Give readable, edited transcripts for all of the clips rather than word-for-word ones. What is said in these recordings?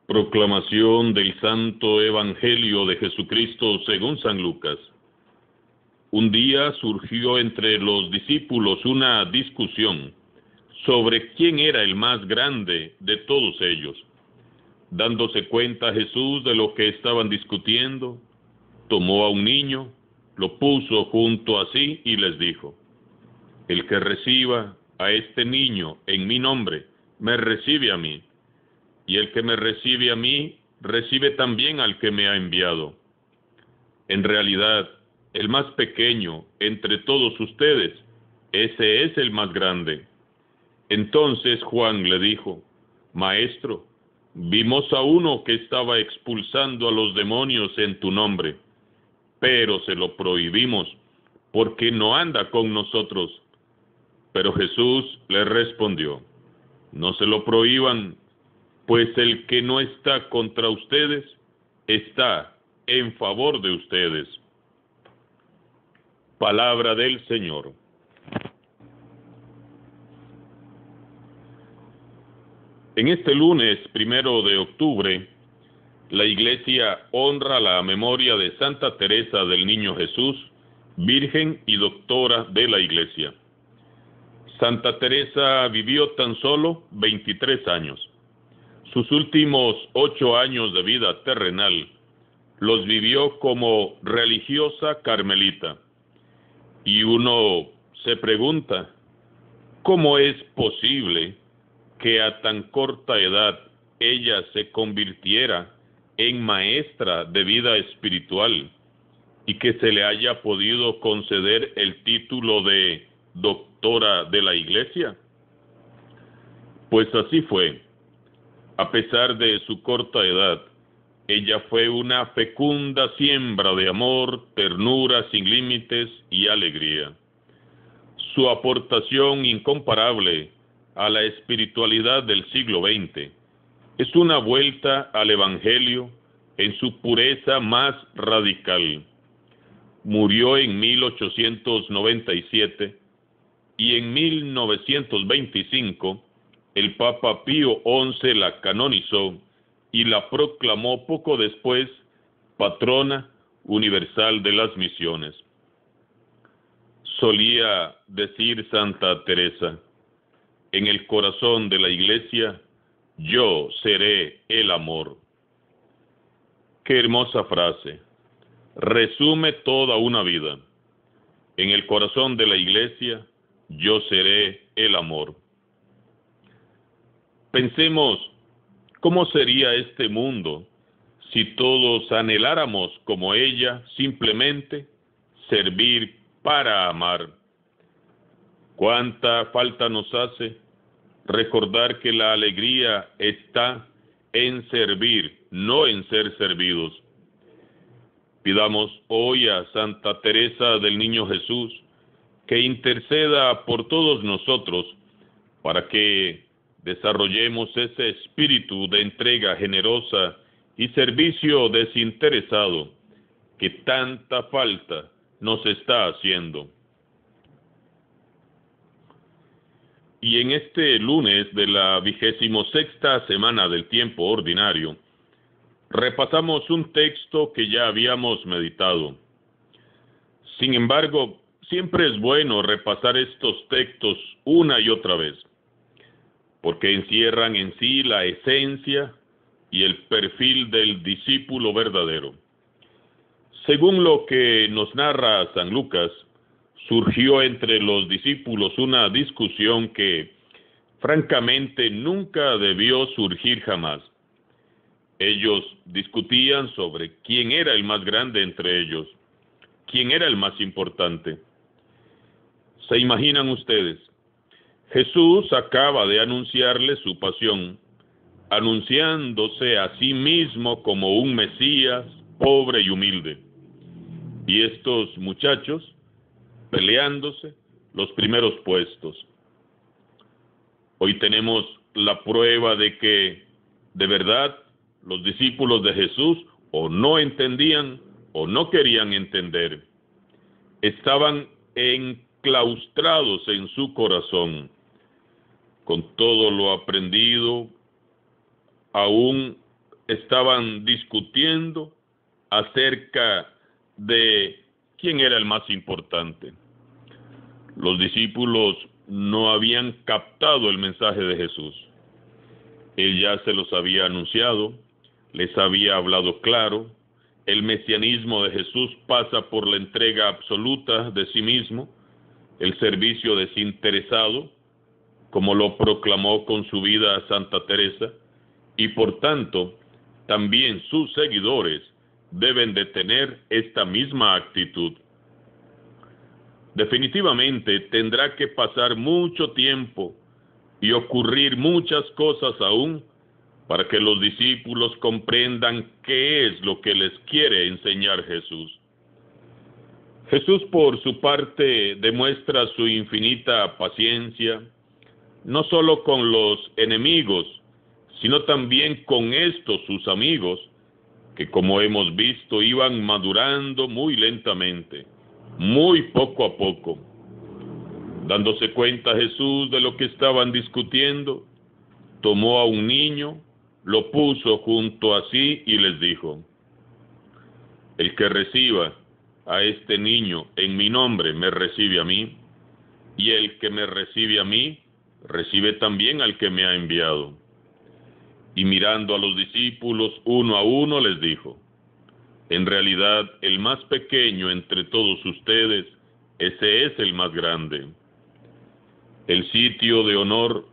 Proclamación del Santo Evangelio de Jesucristo según San Lucas. Un día surgió entre los discípulos una discusión sobre quién era el más grande de todos ellos. Dándose cuenta Jesús de lo que estaban discutiendo, tomó a un niño, lo puso junto a sí y les dijo: El que reciba a este niño en mi nombre, me recibe a mí. Y el que me recibe a mí, recibe también al que me ha enviado. En realidad, el más pequeño entre todos ustedes, ese es el más grande. Entonces Juan le dijo: Maestro, vimos a uno que estaba expulsando a los demonios en tu nombre, pero se lo prohibimos, porque no anda con nosotros. Pero Jesús le respondió: No se lo prohíban, pues el que no está contra ustedes, está en favor de ustedes. Palabra del Señor. En este lunes 1 de octubre, la Iglesia honra la memoria de Santa Teresa del Niño Jesús, Virgen y Doctora de la Iglesia. Santa Teresa vivió tan solo 23 años. Sus últimos 8 años de vida terrenal los vivió como religiosa carmelita. Y uno se pregunta, ¿cómo es posible que a tan corta edad ella se convirtiera en maestra de vida espiritual y que se le haya podido conceder el título de doctora de la Iglesia? Pues así fue. A pesar de su corta edad, ella fue una fecunda siembra de amor, ternura sin límites y alegría. Su aportación incomparable a la espiritualidad del siglo XX es una vuelta al Evangelio en su pureza más radical. Murió en 1897 y en 1925 el Papa Pío XI la canonizó y la proclamó poco después patrona universal de las misiones. Solía decir Santa Teresa: en el corazón de la Iglesia, yo seré el amor. Qué hermosa frase. Resume toda una vida. En el corazón de la Iglesia, yo seré el amor. Pensemos, ¿cómo sería este mundo si todos anheláramos como ella simplemente servir para amar? ¿Cuánta falta nos hace recordar que la alegría está en servir, no en ser servidos? Pidamos hoy a Santa Teresa del Niño Jesús que interceda por todos nosotros para que desarrollemos ese espíritu de entrega generosa y servicio desinteresado que tanta falta nos está haciendo. Y en este lunes de la 26ª semana del tiempo ordinario, repasamos un texto que ya habíamos meditado. Sin embargo, siempre es bueno repasar estos textos una y otra vez, porque encierran en sí la esencia y el perfil del discípulo verdadero. Según lo que nos narra San Lucas, surgió entre los discípulos una discusión que, francamente, nunca debió surgir jamás. Ellos discutían sobre quién era el más grande entre ellos, quién era el más importante. ¿Se imaginan ustedes? Jesús acaba de anunciarle su pasión, anunciándose a sí mismo como un Mesías pobre y humilde. Y estos muchachos peleándose los primeros puestos. Hoy tenemos la prueba de que, de verdad, los discípulos de Jesús o no entendían o no querían entender. Estaban enclaustrados en su corazón. Con todo lo aprendido, aún estaban discutiendo acerca de quién era el más importante. Los discípulos no habían captado el mensaje de Jesús. Él ya se los había anunciado, les había hablado claro. El mesianismo de Jesús pasa por la entrega absoluta de sí mismo, el servicio desinteresado, como lo proclamó con su vida Santa Teresa, y por tanto, también sus seguidores deben de tener esta misma actitud. Definitivamente tendrá que pasar mucho tiempo y ocurrir muchas cosas aún para que los discípulos comprendan qué es lo que les quiere enseñar Jesús. Jesús, por su parte, demuestra su infinita paciencia, no solo con los enemigos, sino también con estos sus amigos, que como hemos visto iban madurando muy lentamente, muy poco a poco. Dándose cuenta Jesús de lo que estaban discutiendo, tomó a un niño, lo puso junto a sí y les dijo: el que reciba a este niño en mi nombre me recibe a mí, y el que me recibe a mí recibe también al que me ha enviado. Y mirando a los discípulos uno a uno les dijo: en realidad el más pequeño entre todos ustedes, ese es el más grande. El sitio de honor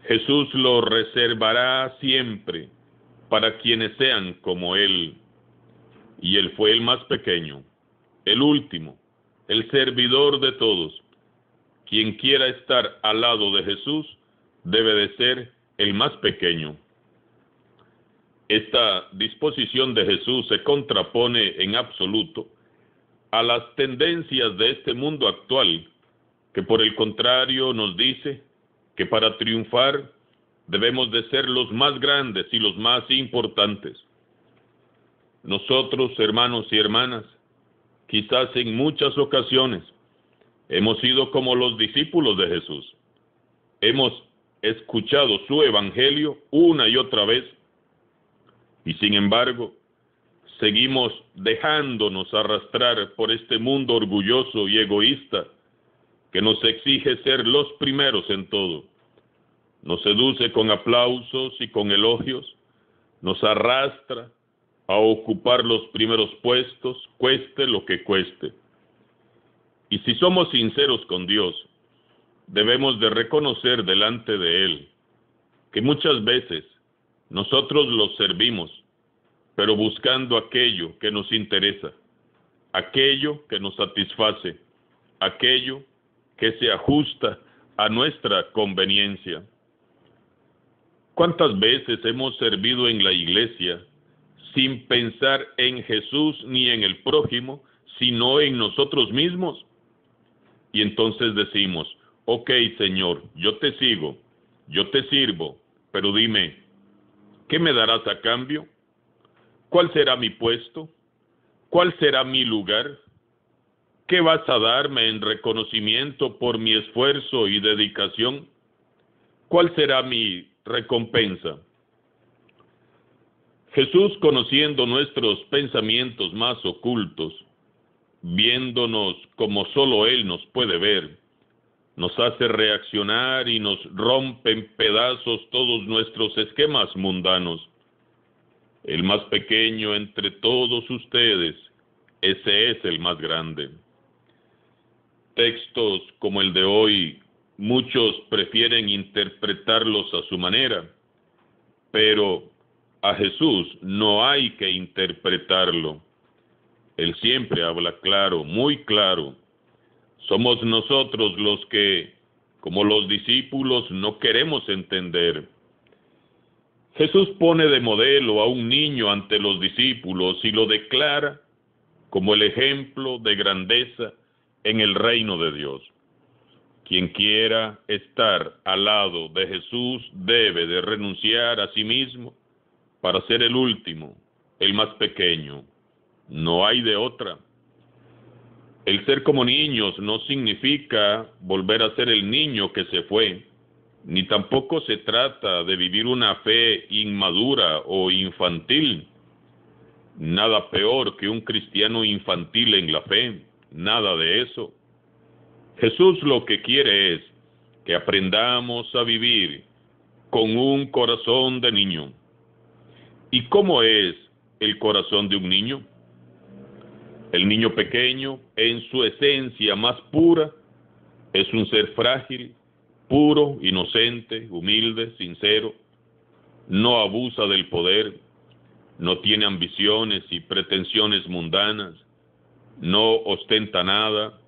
Jesús lo reservará siempre para quienes sean como Él. Y Él fue el más pequeño, el último, el servidor de todos. Quien quiera estar al lado de Jesús debe de ser el más pequeño. Esta disposición de Jesús se contrapone en absoluto a las tendencias de este mundo actual, que por el contrario nos dice que para triunfar debemos de ser los más grandes y los más importantes. Nosotros, hermanos y hermanas, quizás en muchas ocasiones hemos sido como los discípulos de Jesús. Hemos escuchado su evangelio una y otra vez, y sin embargo, seguimos dejándonos arrastrar por este mundo orgulloso y egoísta que nos exige ser los primeros en todo. Nos seduce con aplausos y con elogios, nos arrastra a ocupar los primeros puestos, cueste lo que cueste. Y si somos sinceros con Dios, debemos de reconocer delante de Él que muchas veces nosotros los servimos, pero buscando aquello que nos interesa, aquello que nos satisface, aquello que se ajusta a nuestra conveniencia. ¿Cuántas veces hemos servido en la iglesia sin pensar en Jesús ni en el prójimo, sino en nosotros mismos? Y entonces decimos: ok, Señor, yo te sigo, yo te sirvo, pero dime, ¿qué me darás a cambio? ¿Cuál será mi puesto? ¿Cuál será mi lugar? ¿Qué vas a darme en reconocimiento por mi esfuerzo y dedicación? ¿Cuál será mi recompensa? Jesús, conociendo nuestros pensamientos más ocultos, viéndonos como solo Él nos puede ver, nos hace reaccionar y nos rompe en pedazos todos nuestros esquemas mundanos. El más pequeño entre todos ustedes, ese es el más grande. Textos como el de hoy, muchos prefieren interpretarlos a su manera, pero a Jesús no hay que interpretarlo. Él siempre habla claro, muy claro. Somos nosotros los que, como los discípulos, no queremos entender. Jesús pone de modelo a un niño ante los discípulos y lo declara como el ejemplo de grandeza en el reino de Dios. Quien quiera estar al lado de Jesús debe de renunciar a sí mismo para ser el último, el más pequeño. No hay de otra. El ser como niños no significa volver a ser el niño que se fue. ni tampoco se trata de vivir una fe inmadura o infantil. Nada peor que un cristiano infantil en la fe, nada de eso. Jesús lo que quiere es que aprendamos a vivir con un corazón de niño. ¿Y cómo es el corazón de un niño? El niño pequeño, en su esencia más pura, es un ser frágil, puro, inocente, humilde, sincero. No abusa del poder, no tiene ambiciones y pretensiones mundanas, no ostenta nada,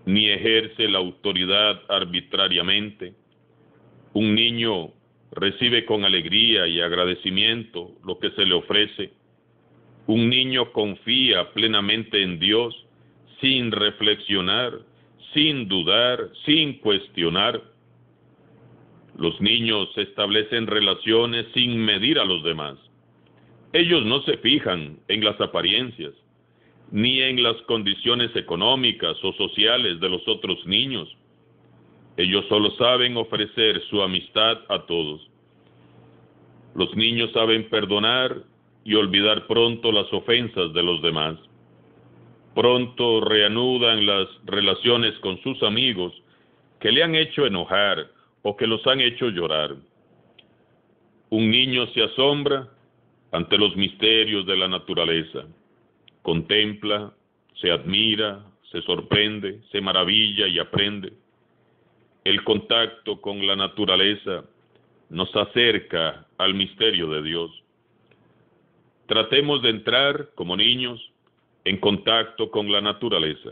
ni ejerce la autoridad arbitrariamente. Un niño recibe con alegría y agradecimiento lo que se le ofrece. Un niño confía plenamente en Dios, sin reflexionar, sin dudar, sin cuestionar. Los niños establecen relaciones sin medir a los demás. Ellos no se fijan en las apariencias, ni en las condiciones económicas o sociales de los otros niños. Ellos solo saben ofrecer su amistad a todos. Los niños saben perdonar y olvidar pronto las ofensas de los demás. Pronto reanudan las relaciones con sus amigos que le han hecho enojar o que los han hecho llorar. Un niño se asombra ante los misterios de la naturaleza. Contempla, se admira, se sorprende, se maravilla y aprende. El contacto con la naturaleza nos acerca al misterio de Dios. Tratemos de entrar, como niños, en contacto con la naturaleza.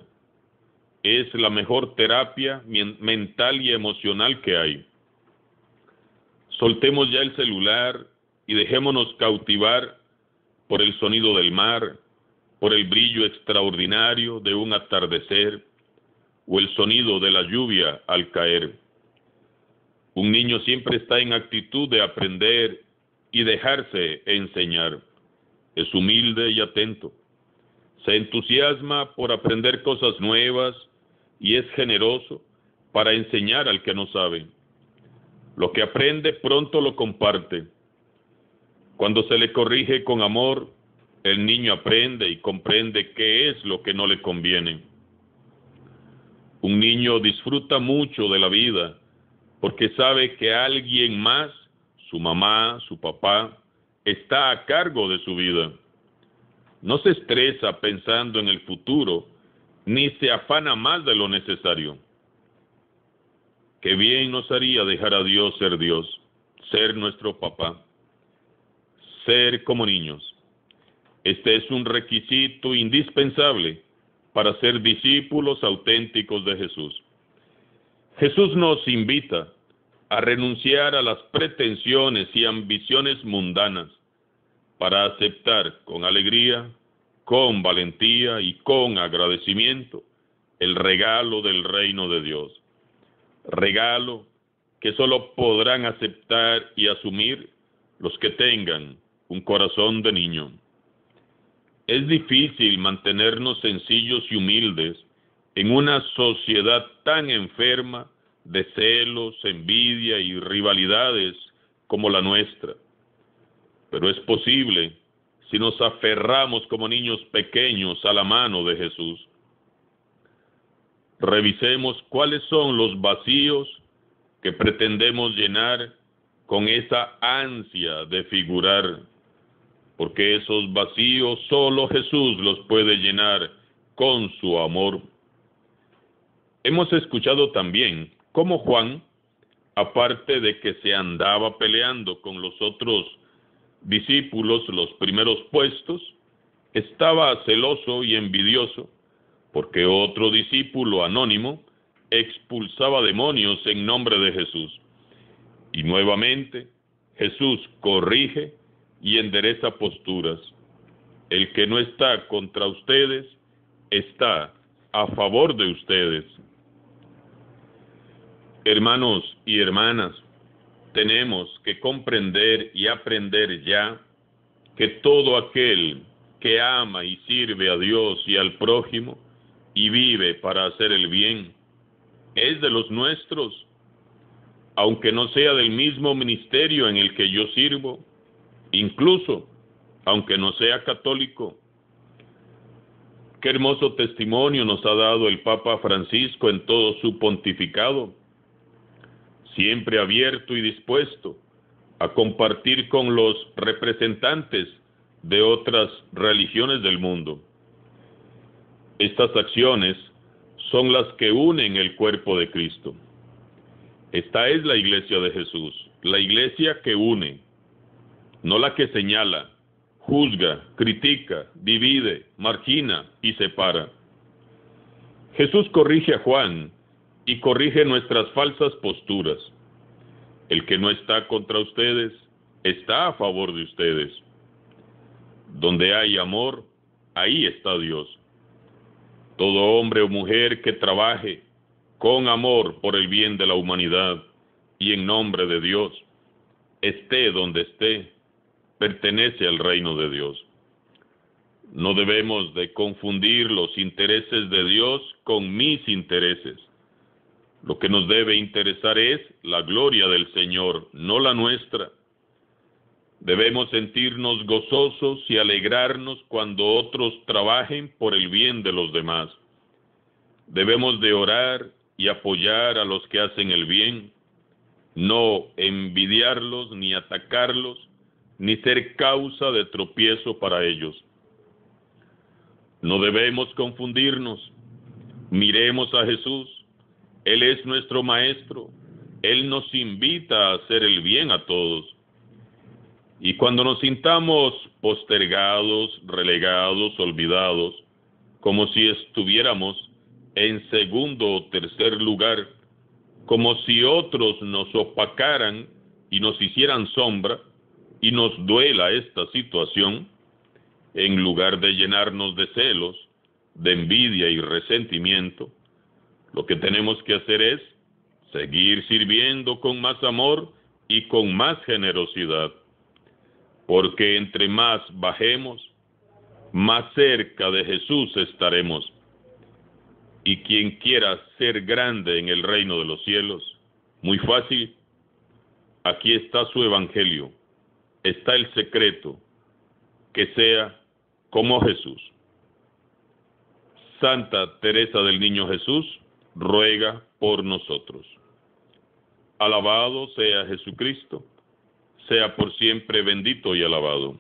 Es la mejor terapia mental y emocional que hay. Soltemos ya el celular y dejémonos cautivar por el sonido del mar, por el brillo extraordinario de un atardecer o el sonido de la lluvia al caer. Un niño siempre está en actitud de aprender y dejarse enseñar. Es humilde y atento. Se entusiasma por aprender cosas nuevas y es generoso para enseñar al que no sabe. Lo que aprende pronto lo comparte. Cuando se le corrige con amor, el niño aprende y comprende qué es lo que no le conviene. Un niño disfruta mucho de la vida porque sabe que alguien más, su mamá, su papá, está a cargo de su vida. No se estresa pensando en el futuro, ni se afana más de lo necesario. Qué bien nos haría dejar a Dios, ser nuestro papá, ser como niños. Este es un requisito indispensable para ser discípulos auténticos de Jesús. Jesús nos invita a renunciar a las pretensiones y ambiciones mundanas para aceptar con alegría, con valentía y con agradecimiento el regalo del reino de Dios. Regalo que solo podrán aceptar y asumir los que tengan un corazón de niño. Es difícil mantenernos sencillos y humildes en una sociedad tan enferma de celos, envidia y rivalidades como la nuestra. Pero es posible si nos aferramos como niños pequeños a la mano de Jesús. Revisemos cuáles son los vacíos que pretendemos llenar con esa ansia de figurar, porque esos vacíos solo Jesús los puede llenar con su amor. Hemos escuchado también cómo Juan, aparte de que se andaba peleando con los otros discípulos los primeros puestos, estaba celoso y envidioso porque otro discípulo anónimo expulsaba demonios en nombre de Jesús. Y nuevamente Jesús corrige y endereza posturas. El que no está contra ustedes está a favor de ustedes. Hermanos y hermanas, tenemos que comprender y aprender ya que todo aquel que ama y sirve a Dios y al prójimo y vive para hacer el bien es de los nuestros. aunque no sea del mismo ministerio en el que yo sirvo, incluso aunque no sea católico. Qué hermoso testimonio nos ha dado el Papa Francisco en todo su pontificado, siempre abierto y dispuesto a compartir con los representantes de otras religiones del mundo. Estas acciones son las que unen el cuerpo de Cristo. Esta es la iglesia de Jesús, la iglesia que une, no la que señala, juzga, critica, divide, margina y separa. Jesús corrige a Juan y corrige nuestras falsas posturas. El que no está contra ustedes, está a favor de ustedes. Donde hay amor, ahí está Dios. Todo hombre o mujer que trabaje con amor por el bien de la humanidad y en nombre de Dios, esté donde esté, pertenece al reino de Dios. No debemos de confundir los intereses de Dios con mis intereses. Lo que nos debe interesar es la gloria del Señor, no la nuestra. Debemos sentirnos gozosos y alegrarnos cuando otros trabajen por el bien de los demás. Debemos de orar y apoyar a los que hacen el bien, no envidiarlos ni atacarlos, ni ser causa de tropiezo para ellos. No debemos confundirnos. Miremos a Jesús. Él es nuestro Maestro. Él nos invita a hacer el bien a todos. Y cuando nos sintamos postergados, relegados, olvidados, como si estuviéramos en segundo o tercer lugar, como si otros nos opacaran y nos hicieran sombra, y nos duela esta situación, en lugar de llenarnos de celos, de envidia y resentimiento, lo que tenemos que hacer es seguir sirviendo con más amor y con más generosidad, porque entre más bajemos, más cerca de Jesús estaremos. Y quien quiera ser grande en el reino de los cielos, muy fácil, aquí está su evangelio. Está el secreto, que sea como Jesús. Santa Teresa del Niño Jesús, ruega por nosotros. Alabado sea Jesucristo, sea por siempre bendito y alabado.